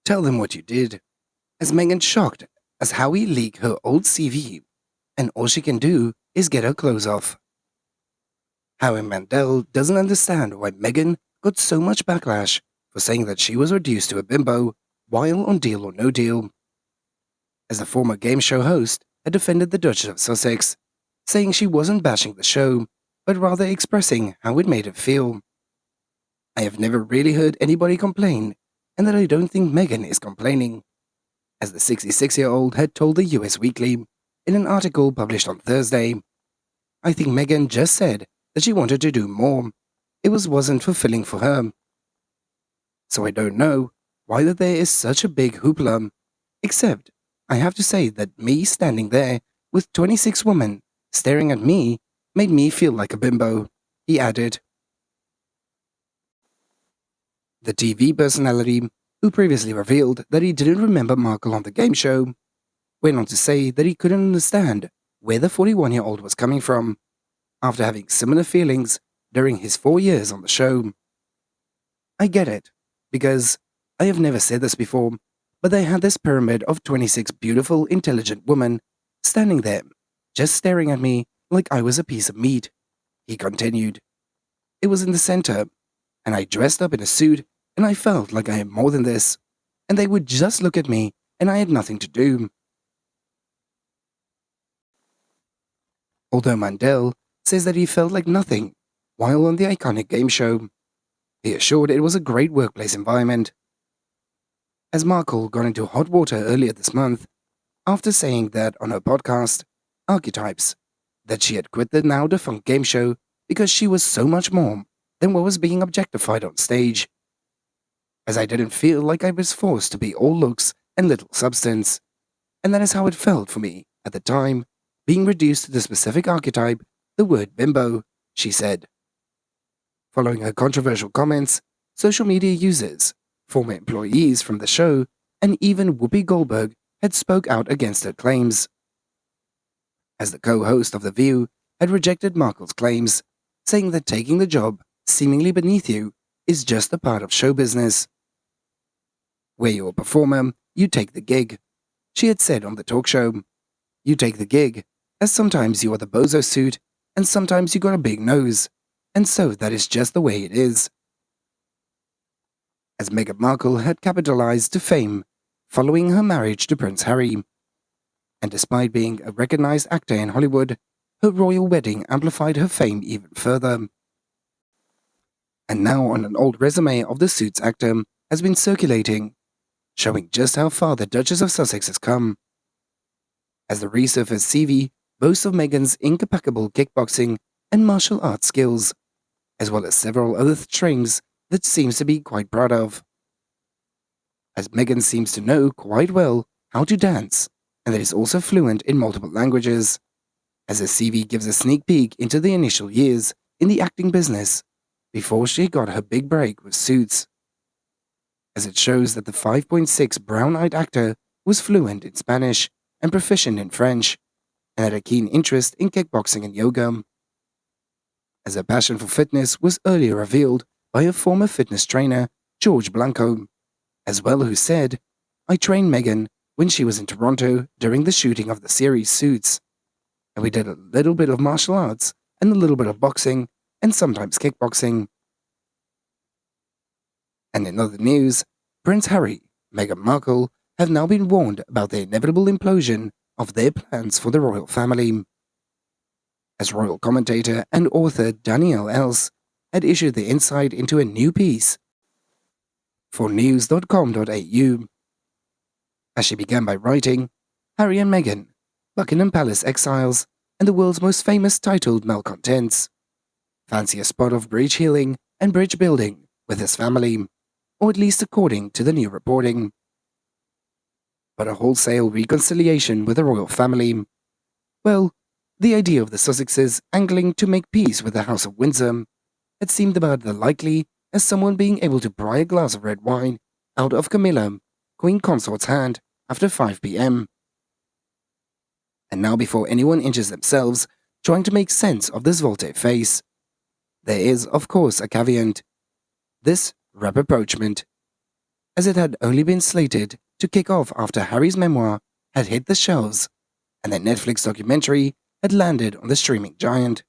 Tell them what you did. As Meghan shocked as Howie leaked her old CV, and all she can do is get her clothes off. Howie Mandel doesn't understand why Meghan got so much backlash for saying that she was reduced to a bimbo while on Deal or No Deal. As the former game show host had defended the Duchess of Sussex, saying she wasn't bashing the show, but rather expressing how it made her feel. I have never really heard anybody complain, and that I don't think Meghan is complaining, as the 66-year-old had told the US Weekly in an article published on Thursday. I think Meghan just said that she wanted to do more. It wasn't fulfilling for her. So I don't know why that there is such a big hoopla, except I have to say that me standing there with 26 women staring at me made me feel like a bimbo, he added. The TV personality, who previously revealed that he didn't remember Markle on the game show, went on to say that he couldn't understand where the 41-year-old was coming from, after having similar feelings during his 4 years on the show. I get it, because I have never said this before, but they had this pyramid of 26 beautiful, intelligent women standing there, just staring at me like I was a piece of meat, he continued. It was in the center, and I dressed up in a suit, and I felt like I am more than this, and they would just look at me, and I had nothing to do. Although Mandel says that he felt like nothing while on the iconic game show, he assured it was a great workplace environment. As Markle got into hot water earlier this month, after saying that on her podcast, Archetypes, that she had quit the now defunct game show because she was so much more than what was being objectified on stage. As I didn't feel like I was forced to be all looks and little substance, and that is how it felt for me at the time, being reduced to the specific archetype, the word bimbo, she said. Following her controversial comments, social media users, former employees from the show, and even Whoopi Goldberg had spoke out against her claims. As the co-host of The View had rejected Markle's claims, saying that taking the job seemingly beneath you is just a part of show business. Where you're a performer, you take the gig, she had said on the talk show. You take the gig, as sometimes you are the bozo suit, and sometimes you got a big nose, and so that is just the way it is. As Meghan Markle had capitalized to fame following her marriage to Prince Harry, and despite being a recognized actor in Hollywood, her royal wedding amplified her fame even further. And now on an old resume of the Suits actor has been circulating, showing just how far the Duchess of Sussex has come. As the resurfaced CV boasts of Meghan's impeccable kickboxing and martial arts skills, as well as several other strengths that seems to be quite proud of. As Meghan seems to know quite well how to dance, and that is also fluent in multiple languages, as her CV gives a sneak peek into the initial years in the acting business before she got her big break with Suits. As it shows that the 5.6 brown-eyed actor was fluent in Spanish and proficient in French, and had a keen interest in kickboxing and yoga. As her passion for fitness was earlier revealed by her former fitness trainer, George Blanco, as well, who said, I trained Meghan when she was in Toronto during the shooting of the series Suits, and we did a little bit of martial arts and a little bit of boxing and sometimes kickboxing. And in other news, Prince Harry, Meghan Markle have now been warned about the inevitable implosion of their plans for the royal family. As royal commentator and author Danielle Else had issued the insight into a new piece for news.com.au. As she began by writing, Harry and Meghan, Buckingham Palace exiles, and the world's most famous titled malcontents. Fancy a spot of bridge healing and bridge building with his family, or at least according to the new reporting. But a wholesale reconciliation with the royal family. Well, the idea of the Sussexes angling to make peace with the House of Windsor had seemed about as likely as someone being able to pry a glass of red wine out of Camilla, Queen Consort's hand after 5 p.m. And now before anyone injures themselves trying to make sense of this volte-face, there is, of course, a caveat. This rapprochement. as it had only been slated to kick off after Harry's memoir had hit the shelves and the Netflix documentary had landed on the streaming giant.